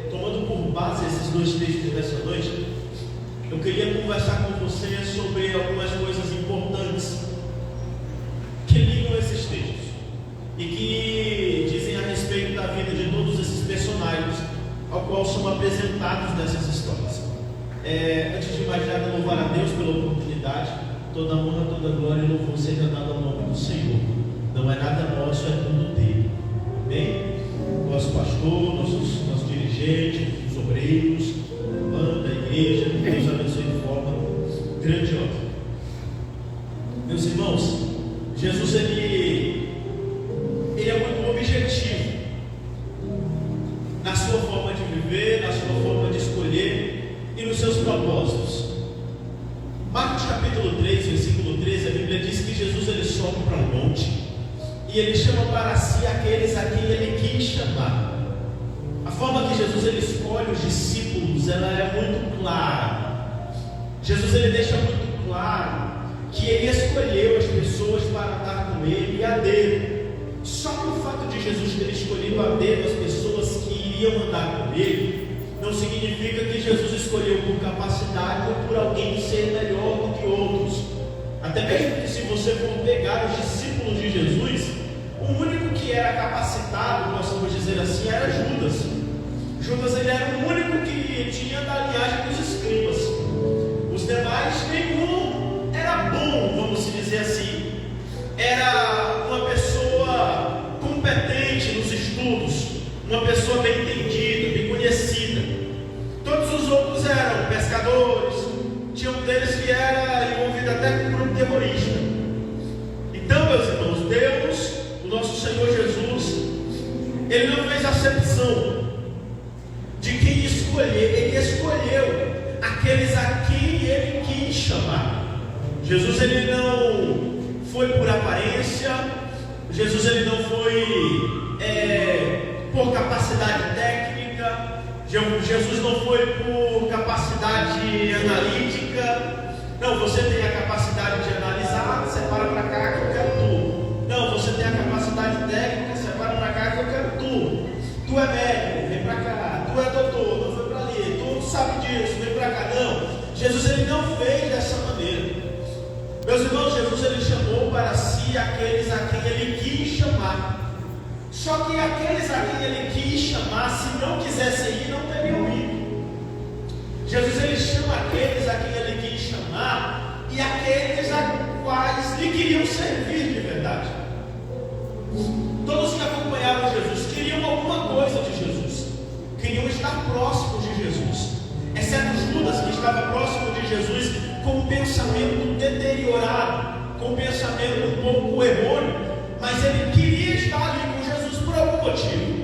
tomando por base esses dois textos dessa noite, eu queria conversar com você sobre algumas coisas importantes que ligam esses textos e que dizem a respeito da vida de todos esses personagens ao qual são apresentados nessas histórias. Antes de mais nada, louvar a Deus pela oportunidade. Toda honra, toda glória e louvor seja dado ao nome do Senhor. Não é nada nosso, é tudo dele. Amém? Nosso pastor, nosso dirigente, os obreiros, a banda, a igreja, Deus abençoe de forma grandiosa. Meus irmãos, Jesus ele é muito objetivo na sua forma de viver, na sua forma de escolher e nos seus propósitos. Marcos capítulo 3, versículo 13, a Bíblia diz que Jesus ele sobe para um monte e ele chama para si aqueles a quem ele quis chamar. A forma que Jesus ele escolhe os discípulos, ela é muito clara. Jesus ele deixa muito claro que ele escolheu as pessoas para andar com ele e a dele. Só que o fato de Jesus ter escolhido a dedo as pessoas que iriam andar com ele não significa que Jesus escolheu por capacidade ou por alguém ser melhor do que outros. Até mesmo que se você for pegar os discípulos de Jesus, o único que era capacitado, nós vamos dizer assim, era Judas. Judas ele era o único que tinha da linhagem dos escribas. Os demais, nenhum era bom, vamos dizer assim. Era uma pessoa competente nos estudos, uma pessoa bem entendida, bem conhecida. Todos os outros eram pescadores, tinha um deles que era envolvido até com um grupo terrorista. Então, meus irmãos, Deus, o nosso Senhor Jesus, ele não fez acepção de quem escolher, ele escolheu aqueles a quem ele quis chamar. Jesus ele não foi por aparência, Jesus ele não foi por capacidade técnica, Jesus não foi por capacidade analítica. Não, você tem a capacidade de analisar, separa para cá que eu quero tu. Não, você tem a capacidade técnica, separa para cá que eu quero tu. Tu é médico, vem para cá. Tu é doutor, não foi para ali. Tu sabe disso, vem para cá. Não, Jesus ele não fez dessa maneira. Meus irmãos, Jesus ele chamou para si aqueles a quem ele quis chamar. Só que aqueles a quem ele quis chamar, se não quisessem ir, não teriam ido. Jesus ele chama aqueles a quem ele quis chamar e aqueles a quais lhe queriam servir de verdade. Todos que acompanhavam Jesus queriam alguma coisa de Jesus, queriam estar próximos de Jesus, exceto Judas, que estava próximo de Jesus com um pensamento deteriorado, com um pensamento um pouco errôneo, mas ele queria estar ali com Jesus por algum motivo.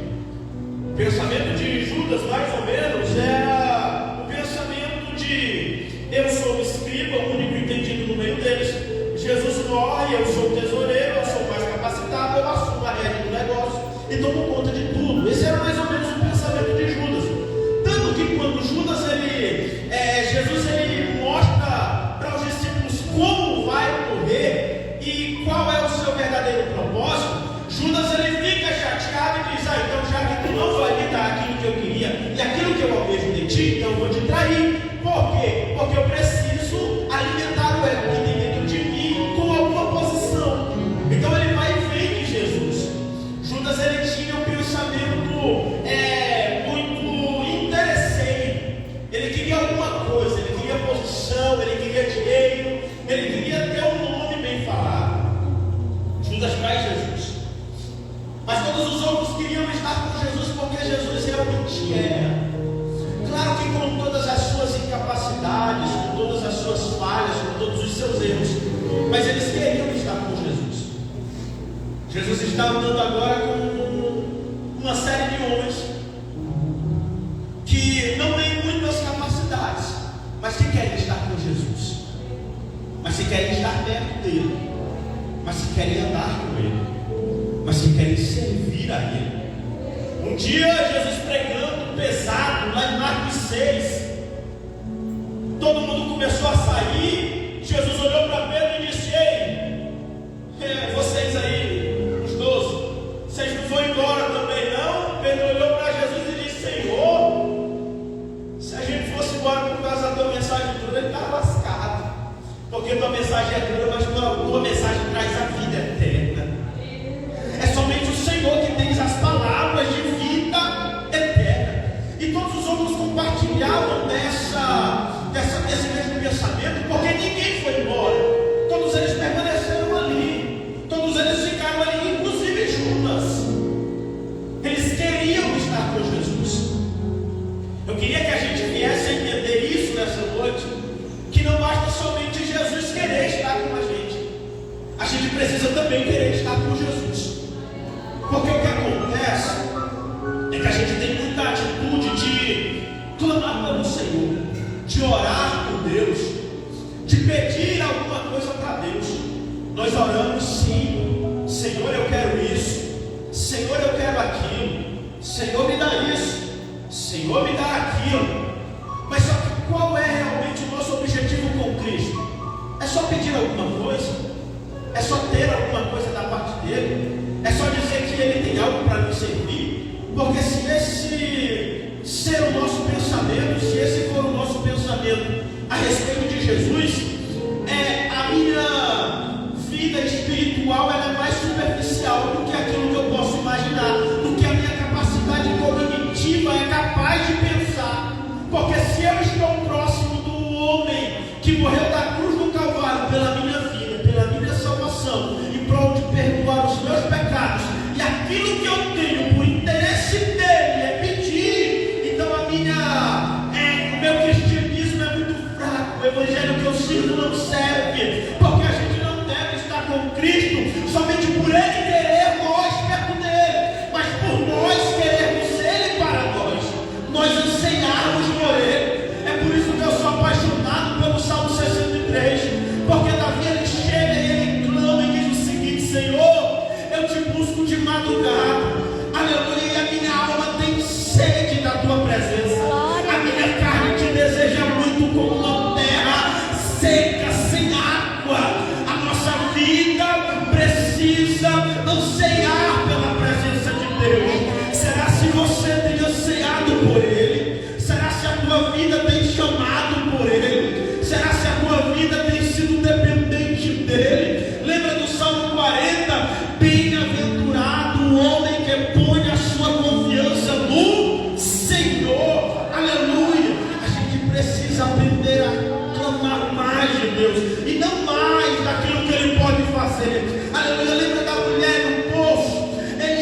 O pensamento de Judas, mais ou menos, era o pensamento de: eu sou o escriba, o único entendido no meio deles. Jesus morre, eu sou o tesoureiro, eu sou mais capacitado, eu assumo a rédea do negócio e tomo conta de tudo. Esse era mais ou menos o pensamento de Judas. Tanto que quando Judas, Jesus ele mostra para os discípulos como vai morrer e qual é o seu verdadeiro propósito, Judas ele fica chateado e diz: então já que tu não vai me dar aquilo que eu queria e aquilo que eu almejo de ti, então eu vou te trair. Por quê? Porque eu preciso alimentar o ego que tem dentro de mim com alguma posição. Então ele vai e vem de Jesus. Judas ele tinha um pensamento muito interesseiro. Ele queria alguma coisa, ele queria posição, ele queria dinheiro, ele queria ter um nome bem falado. Judas traz Jesus. Mas todos os outros queriam estar com Jesus porque Jesus realmente era. Claro que com todas as suas incapacidades, com todas as suas falhas, com todos os seus erros, mas eles queriam estar com Jesus. Jesus está andando agora com uma série de homens que não têm muitas capacidades, mas que querem estar com Jesus, mas que querem estar perto dele, mas que querem andar com ele, mas que querem servir a ele. Um dia Jesus pregando pesado lá em Marcos 6, todo mundo começou a sair. Jesus olhou para Pedro e disse: ei, vocês aí, os 12, vocês não vão embora também não? Pedro olhou para Jesus e disse: Senhor, precisa também querer estar com Jesus. Porque o que acontece é que a gente tem muita atitude de clamar pelo Senhor, de orar por Deus, de pedir alguma coisa para Deus. Nós oramos sim, Senhor, eu quero isso, Senhor, eu quero aquilo, Senhor, me dá isso, Senhor, me dá aquilo. Mas só que qual é realmente o nosso objetivo com Cristo? É só pedir alguma coisa? É só ter alguma coisa da parte dele? É só dizer que ele tem algo para nos servir? Porque se esse ser o nosso pensamento, se esse for o nosso pensamento a respeito de Jesus, a minha vida espiritual ela é mais superficial do que aquilo que eu posso imaginar, do que a minha capacidade cognitiva é capaz de pensar. Porque se eu estou próximo do homem que morreu da cruz do Calvário pela minha vida, pela minha salvação, em prol de perdoar os meus pecados, e aquilo que eu tenho por interesse dele é pedir, então o meu cristianismo é muito fraco, o evangelho que eu sirvo não serve, porque a gente não deve estar com Cristo somente por ele querer nós perto dele, mas por nós querermos ele para nós anseiarmos por ele. É por isso que eu sou apaixonado pelo Salmo 63, porque Davi ele chega e ele clama e diz o seguinte: Senhor, eu te busco de madrugada, aleluia, e a minha alma tem sede da tua presença, a minha carne te deseja muito como uma terra seca, sem água. A nossa vida precisa anseiar pela presença de Deus. Será se você tem ansiado por ele? Será se a tua vida tem chamado por ele? Será se a tua vida tem sido dependente dele? Lembra do Salmo 40? Bem-aventurado o homem que põe a sua confiança no Senhor. Aleluia! A gente precisa aprender a clamar mais de Deus e não mais daquilo que ele pode fazer. Aleluia! Lembra da mulher no poço?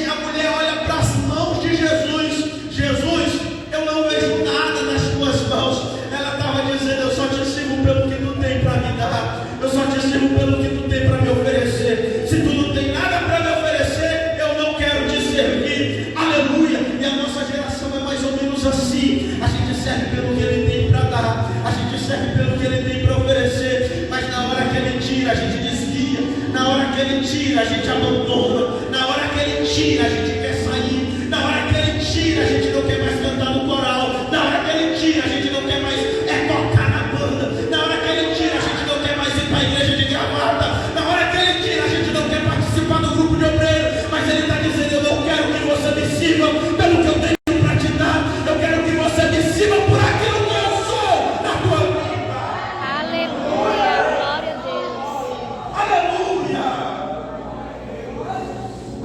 A mulher olha para as mãos de Jesus. Jesus, eu não vejo nada nas tuas mãos. Ela estava dizendo: eu só te sirvo pelo que tu tem para me dar, eu só te sirvo pelo que tu tem para me oferecer. Se tu não tem nada para me oferecer, eu não quero te servir. Aleluia! E a nossa geração é mais ou menos assim. A gente serve pelo que ele tem para dar, a gente serve pelo que ele tem para oferecer, mas na hora que ele tira, a gente desvia. Na hora que ele tira, a gente abandona. Na hora que ele tira, a gente quer sair. Na hora que ele tira, a gente não quer mais cantar no coral. Na hora que ele tira, a gente não quer mais tocar na banda. Na hora que ele tira, a gente não quer mais ir para a igreja de gravata. Na hora que ele tira, a gente não quer participar do grupo de obreiro. Mas ele está dizendo: eu não quero que você me sirva pelo que eu tenho para te dar, eu quero que você me sirva por aquilo que eu sou na tua vida. Aleluia, glória a Deus. Aleluia!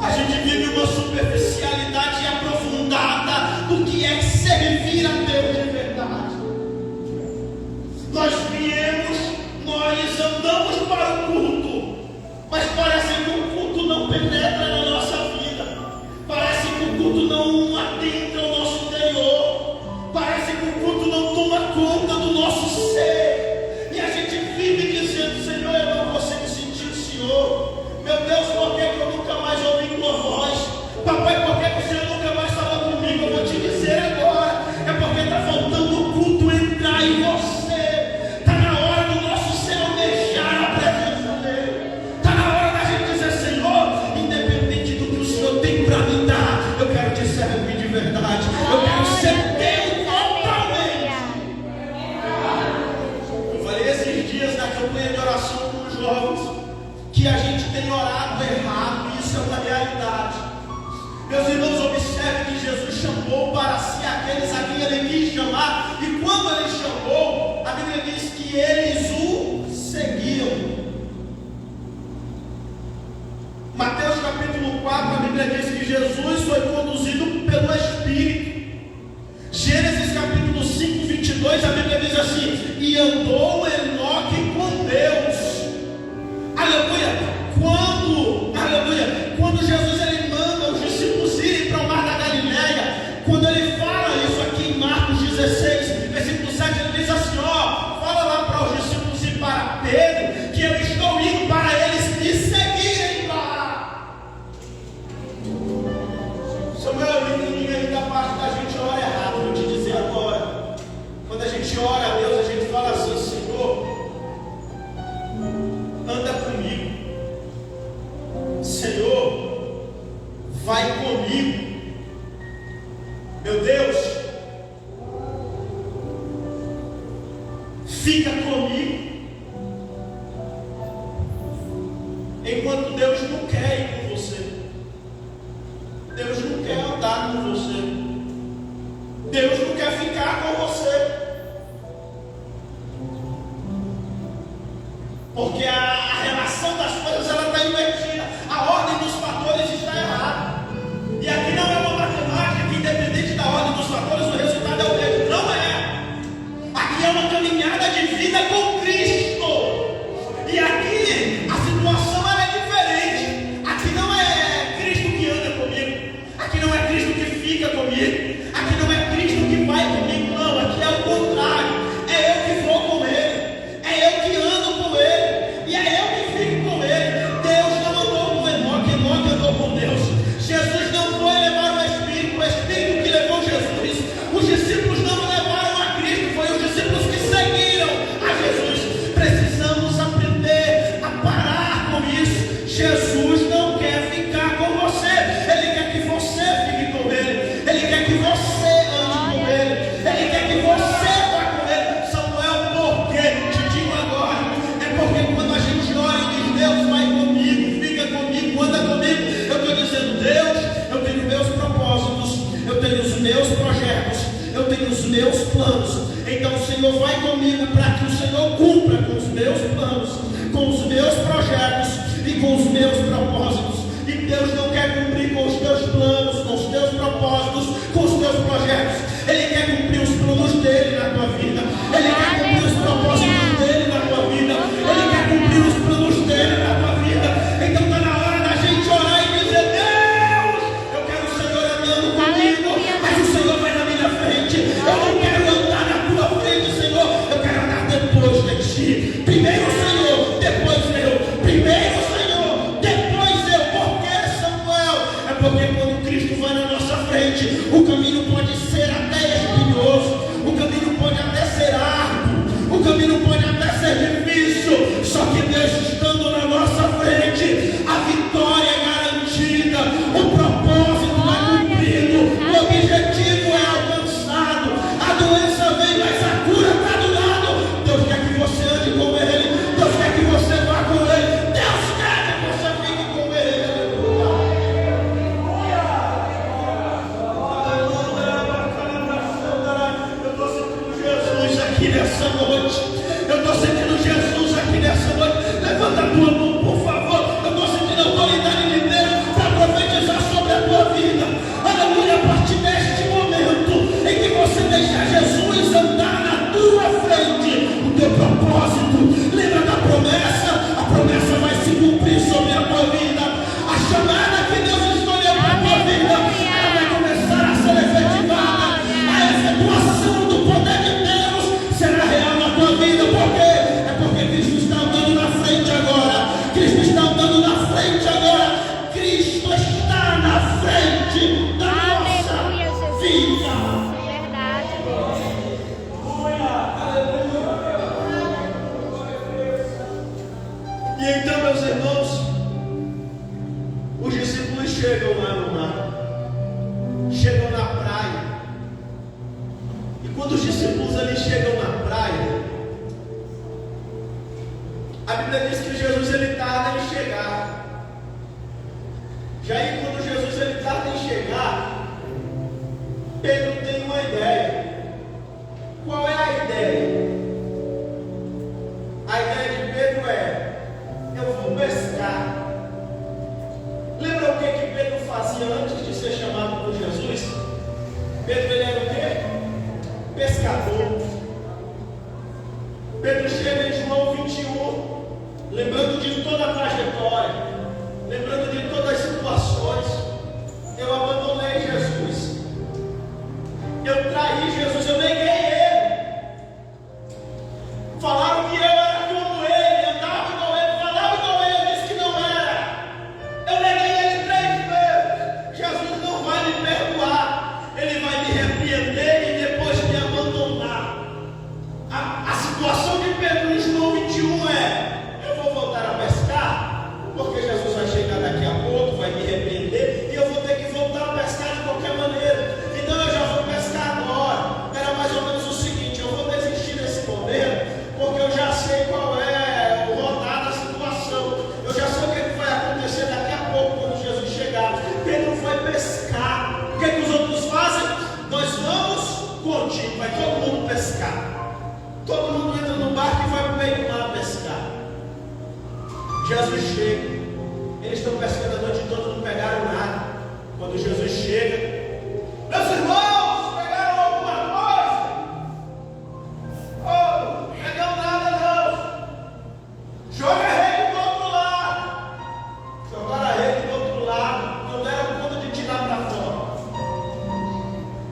A gente vive uma superficialidade aprofundada do que é servir a Deus de verdade. Nós viemos, nós andamos para o culto, mas parece que o culto não penetra na nossa vida, parece que o culto não adentra o nosso interior, parece que o culto não toma conta do nosso ser, e a gente vive dizendo: Senhor, eu não consigo sentir o Senhor. Meu Deus, por que eu nunca mais ouvi tua voz? Papai, por que o Senhor nunca mais falou comigo? Eu vou te dizer agora: é porque está faltando o culto entrar em você. Está na hora do nosso ser almejar a presença dele. Está na hora da gente dizer: Senhor, independente do que o Senhor tem para me dar, eu quero te servir de verdade, eu quero ser teu totalmente. Eu falei esses dias na campanha de oração com os jovens que a gente tem orado errado, e isso é uma realidade. Meus irmãos, observe que Jesus chamou para si aqueles a quem ele quis chamar, e quando ele chamou, a Bíblia diz que eles o seguiam. Mateus capítulo 4, a Bíblia diz que Jesus foi conduzido pelo Espírito. Gênesis capítulo 5, 22, a Bíblia diz assim: e andou Enoque com Deus. Aleluia! Quando Jesus ele manda os discípulos irem para o mar da Galileia, quando ele fala isso aqui em Marcos 16, versículo 7, ele diz assim: ó, fala lá para os discípulos e para Pedro, que eu estou indo para eles me seguirem. fica comigo. Enquanto Deus não quer ir com você, Deus não quer andar com você, Deus não quer ficar com você, porque a relação das coisas ela está invertida, a ordem dos fatores está errada. E aqui não é uma matemática que, independente da ordem dos fatores, o resultado é o mesmo. Não é. Aqui é uma caminhada de vida com Cristo. E aqui a situação ela é diferente. Aqui não é Cristo que anda comigo. Aqui não é Cristo que fica comigo. Aqui não é Cristo que vai comigo. Não, aqui é o contrário. É eu que vou com Ele. É eu que ando com Ele. E é eu que fico com Ele. Deus não andou com Enoque, Enoque andou com Deus. Jesus não foi levar o Espírito que levou Jesus. Os discípulos não levaram a Cristo, foi os discípulos que seguiram a Jesus. Precisamos aprender a parar com isso. Jesus não quer ficar com você, Ele quer que você fique com Ele, Ele quer que você ande com Ele, Ele quer que você vá com Ele. Samuel, por quê? Te digo agora, é porque quando a gente ora e diz Deus vai comigo, fica comigo, anda comigo, eu estou dizendo Deus, eu tenho meus propósitos, eu tenho os meus projetos, eu tenho os meus planos. Então o Senhor vai comigo para que o Senhor cumpra com os meus planos, com os meus projetos e com os meus propósitos. E Deus não quer cumprir com os teus planos, com os teus propósitos, com os teus projetos. Ele quer cumprir os planos dele na tua vida. Ele quer cumprir os propósitos dele na tua vida. Ele quer cumprir os planos dele na tua vida. Então está na hora da gente orar e dizer: Deus, eu quero o Senhor andando comigo, mas o Senhor vai na minha frente. Eu não quero andar na tua frente, Senhor. Eu quero andar depois de ti. Primeiro o Senhor, depois eu. Primeiro o Senhor, depois eu. Por que, Samuel? É porque quando Cristo vai na nossa frente, o caminho pode ser até espinhoso, o caminho pode até ser árduo, o caminho pode até ser difícil. Só que Deus estando na nossa frente, a vitória é garantida, o propósito é cumprido, o objetivo é alcançado, a doença vem, mas a cura está do lado. Deus quer que você ande com Ele, Deus quer que você vá com Ele, Deus quer que você fique com Ele. Eu estou sentindo Jesus aqui nessa noite. Eu estou sentindo Jesus aqui nessa noite. Levanta a tua mão, por favor. Eu estou sentindo a autoridade de Deus para profetizar sobre a tua vida. Aleluia, a partir deste momento em que você deixar Jesus andar na tua frente, o teu propósito, lembra da promessa? A promessa vai se cumprir sobre a tua vida. A chamada que Deus escolheu para a tua vida, ela vai começar a ser efetivada. A efetuação do poder de Deus será real na tua vida. Por quê? É porque Cristo está andando na frente agora. Cristo está andando na frente agora. Cristo está na frente da nossa vida. Verdade, Deus. E então, meus irmãos, os discípulos chegam lá no mar, chegam na praia. E quando os discípulos ali chegam na praia, a Bíblia diz que Jesus ele tarda em chegar. Já aí, quando Jesus ele tarda em chegar, Pedro tem uma ideia. Qual é a ideia? A ideia de Pedro é: eu vou pescar. Lembra o que Pedro fazia antes de ser chamado por Jesus? Pedro ele era o quê? Pescador. Pedro chega em João 21, lembrando de toda a trajetória, lembrando de todas as situações. Eu abandonei Jesus, eu traí Jesus, eu neguei Ele. Falaram que eu era como Ele, andava com Ele, falava com Ele, disse que não era. Eu neguei Ele 3 vezes. Jesus não vai me perdoar, Ele vai me repreender e depois me abandonar. A situação de Pedro em João 21 é: eu vou voltar a pescar, porque Jesus vai chegar daqui a pouco, vai me repreender, e eu vou ter que voltar a pescar de qualquer maneira. Então eu já vou pescar agora. Era contínuo, vai todo mundo pescar. Todo mundo entra no barco e vai para o meio do mar pescar. Jesus chega, eles estão pescando a noite toda, não pegaram nada. Quando Jesus chega, meus irmãos, pegaram alguma coisa? Oh, não pegamos nada não. Joga a rede do outro lado. Jogaram a rede do outro lado, não deram conta de tirar para fora.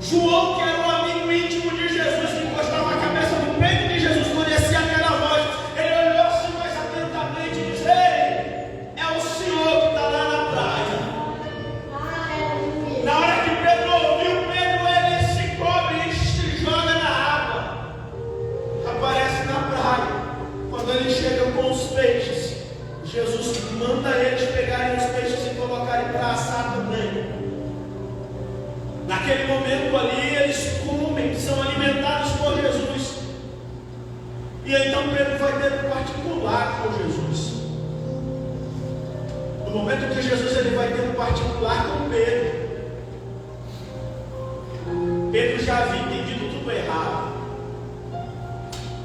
João, que era um amigo íntimo de Jesus, que encostava a cabeça no peito de Jesus, conhecia aquela voz. Ele olhou assim mais atentamente e disse: ei, é o Senhor que está lá na praia. Na hora que Pedro ouviu, ele se cobre e se joga na água. Aparece na praia. Quando eles chegam com os peixes, Jesus manda eles pegarem os peixes e colocarem para assar também. Naquele momento ali, eles comem, são alimentados por Jesus. E então Pedro vai ter um particular com Jesus. No momento que Jesus ele vai ter um particular com Pedro, Pedro já havia entendido tudo errado.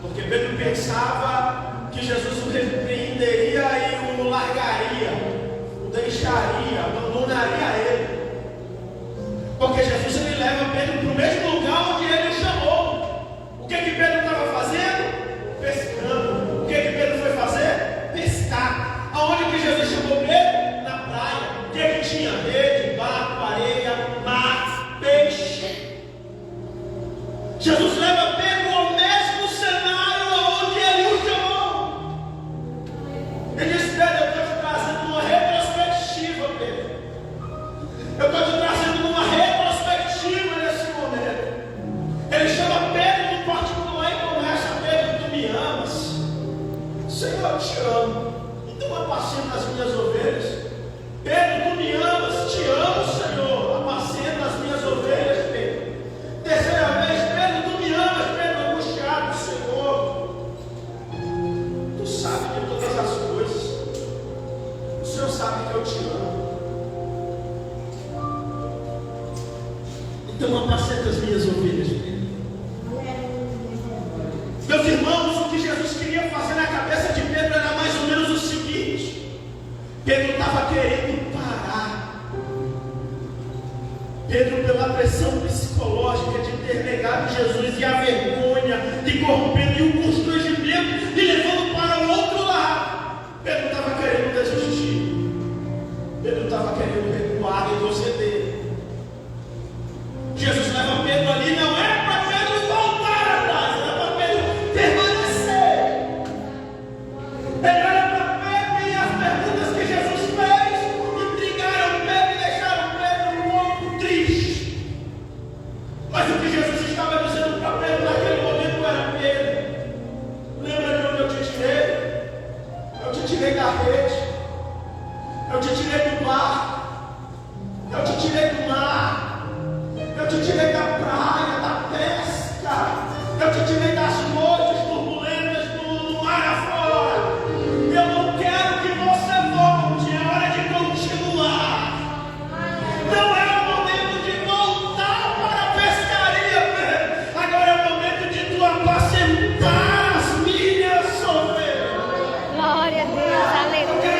Porque Pedro pensava que Jesus o repreenderia e o largaria, o deixaria, abandonaria ele. Porque Jesus ele leva Pedro para o mesmo lugar onde ele o chamou. O que Pedro estava fazendo? Pescando. O que Pedro foi fazer? Pescar. Aonde que Jesus chamou Pedro? Na praia. O que tinha? Rede, barco, areia, mar, peixe. Jesus leva Pedro ao mesmo cenário onde ele o chamou. Ele disse: Pedro, eu estou te trazendo uma retrospectiva, Pedro. Eu estou te trazendo uma retrospectiva nesse momento. Ele chama Pedro do particular e começa: Pedro, tu me amas? Senhor, eu te amo. Então apacenta as minhas ovelhas. Pedro, tu me amas? Te amo, Senhor. Apacenta as minhas ovelhas, Pedro. Terceira vez: Pedro, tu me amas? Pedro, angustiado, Senhor. Tu sabe de todas as coisas. O Senhor sabe que eu te amo. Então apacenta as minhas ovelhas, Pedro. Meus irmãos, o que Jesus queria fazer na cabeça de Pedro era mais ou menos o seguinte: Pedro estava querendo parar. Pedro, pela pressão psicológica de ter negado Jesus e a vergonha de corromper e o constrangimento e levando para o outro lado, Pedro estava querendo desistir. Pedro estava querendo recuar e proceder. Jesus leva Pedro ali, não era para Pedro voltar atrás, era para Pedro permanecer. Ele olha para Pedro e as perguntas que Jesus fez intrigaram Pedro e deixaram Pedro um pouco triste. Mas o que Jesus estava dizendo para Pedro naquele momento era: Pedro, lembra de onde eu te tirei? Eu te tirei da rede, eu te tirei do barco, eu te tirei do mar. Eu te tirei da praia, da pesca. Eu te tirei das noites turbulentas do mar afora. Eu não quero que você volte. É hora de continuar. Não é o momento de voltar para a pescaria, Pedro. Agora é o momento de tu apacentar as minhas ovelhas. Glória a Deus, aleluia.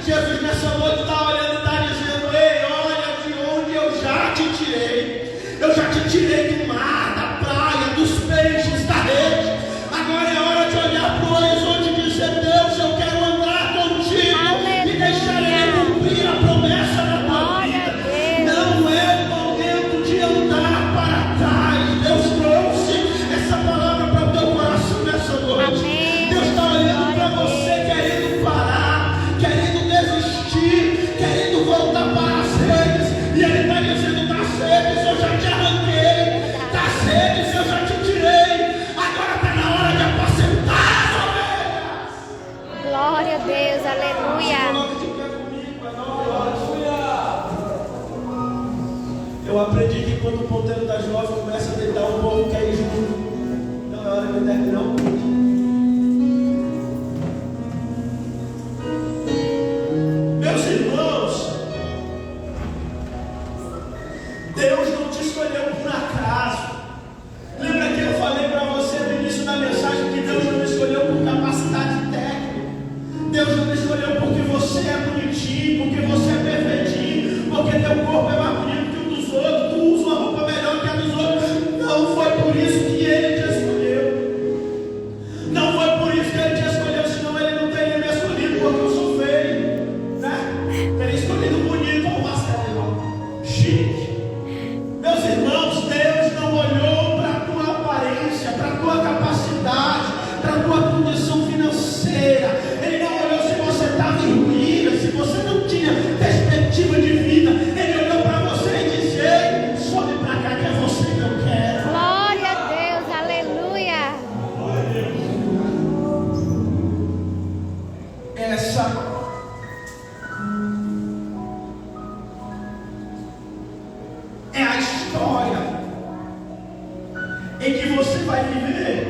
Jesus nessa noite está olhando e está dizendo: ei, olha de onde eu já te tirei. Eu já te tirei do mar, da praia, dos peixes, da rede. Agora é hora de olhar para o horizonte e dizer: Deus, eu quero andar contigo e deixarei cumprir a promessa da tua vida. Não é momento de andar para trás. Deus trouxe essa palavra para o teu coração nessa noite. Deus está olhando para você, querendo parar, querendo desistir, querendo voltar para as redes. E Ele está dizendo: das redes eu já te arranquei, das redes eu já te tirei. Agora está na hora de apacentar as ovelhas. Glória a Deus, aleluia. Eu aprendi que quando o ponteiro das 9 começa a deitar, o povo quer ir junto. Não é hora de terminar o culto. Meus irmãos, Deus não te escolheu por acaso. Lembra que eu falei para você no início da mensagem que Deus não me escolheu por capacidade técnica. Deus não me escolheu porque você é bonitinho, porque você é perfeitinho, porque teu corpo é mais bonito que o dos outros, tu usa uma roupa melhor que a dos outros. Não foi por isso que Ele te escolheu. Não foi por isso que Ele te escolheu, senão Ele não teria me escolhido, porque eu sou feio, né? Teria escolhido bonito ou Marcelo, chique. Meus irmãos, Deus não olhou para a tua aparência, para a tua capacidade, para a tua condição financeira. Ele não olhou se você estava em ruína, se você não tinha perspectiva de vida. Ele olhou para você e disse: ei, sobe para cá que é você que eu quero. Glória a Deus, aleluia. Essa é a história em que você vai viver.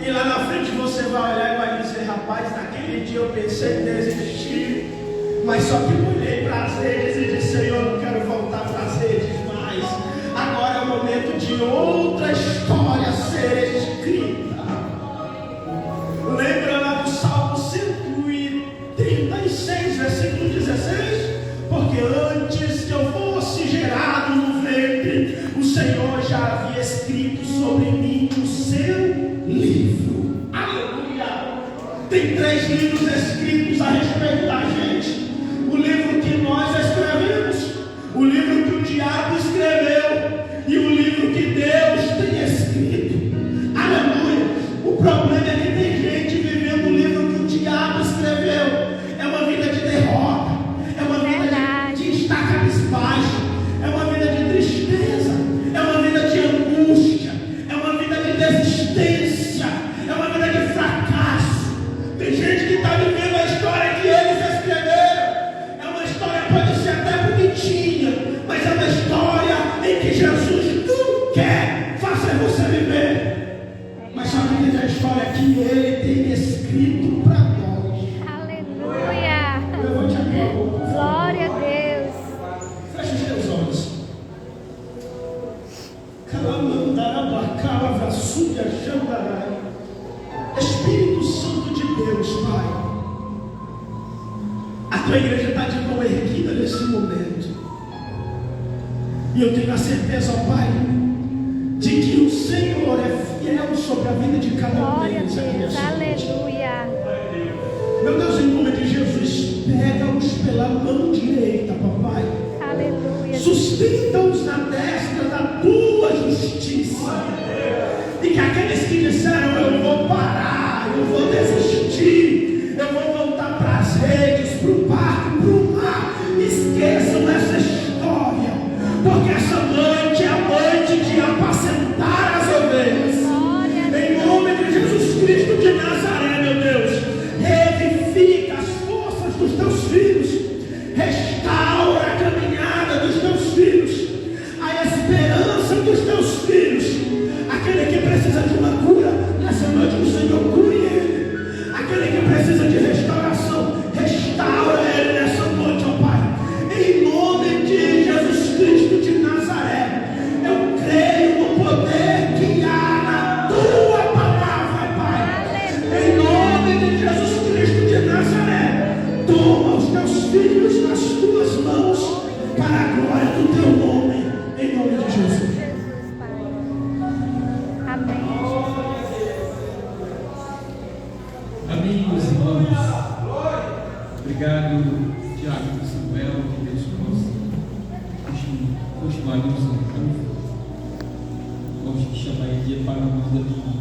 E lá na frente você vai olhar e vai dizer: rapaz, naquele dia eu pensei em desistir, mas só que eu olhei para as redes e disse: Senhor, eu não quero voltar para as redes mais. Agora é o momento de outra história ser escrita. Lembra lá do Salmo 136, versículo 16? Porque antes que eu fosse gerado no ventre, o Senhor já havia escrito sobre mim o seu livro. Aleluia! Tem 3 livros escritos a respeito da gente. O livro que nós escrevemos, o livro que o diabo escreveu e o livro que Deus tem escrito. Aleluia! O problema é que tem gente vivendo o livro que o diabo escreveu. É uma vida de derrota, é uma vida de estar cabisbaixo, é uma vida de tristeza, é uma vida de angústia, é uma vida de desistência, é uma vida de fracasso. Tem gente que está vivendo a história que eles escreveram. É uma história, pode ser até bonitinha, mas é uma história em que Jesus não quer fazer você viver. Mas sabe que é a história que Ele tem escrito para nós. Aleluia. Levante a tua boca. Glória a Deus. Feche os teus olhos. Espírito Santo de Deus, Pai, a tua igreja está de mão erguida nesse momento. E eu tenho a certeza, ó Pai, de que o Senhor é fiel sobre a vida de cada um Glória a deles aqui Deus, nessa noite. aleluia. Meu Deus, em nome de Jesus, pega-os pela mão direita, papai. Aleluia. Sustenta-os na destra da tua justiça. E que aqueles que disseram: eu vou parar, eu vou desistir, eu vou voltar para as redes, para o barco, para o mar, esqueçam essa história, porque essa noite é a noite de apacentar as ovelhas. Em nome de Jesus Cristo de Nazaré, meu Deus, revivifica as forças dos teus filhos, restaura a caminhada dos teus filhos, a esperança dos teus filhos. Aquele que precisa de uma cura, nessa noite o Senhor cure ele. Aquele que precisa de restauração, restaura ele nessa noite, ó Pai. Em nome de Jesus Cristo de Nazaré, eu creio no poder que há na tua palavra, Pai. Em nome de Jesus Cristo de Nazaré, toma os Obrigado, Tiago e Samuel, que Deus possa continuar nos honrando. Vamos chamar ele para a luz da minha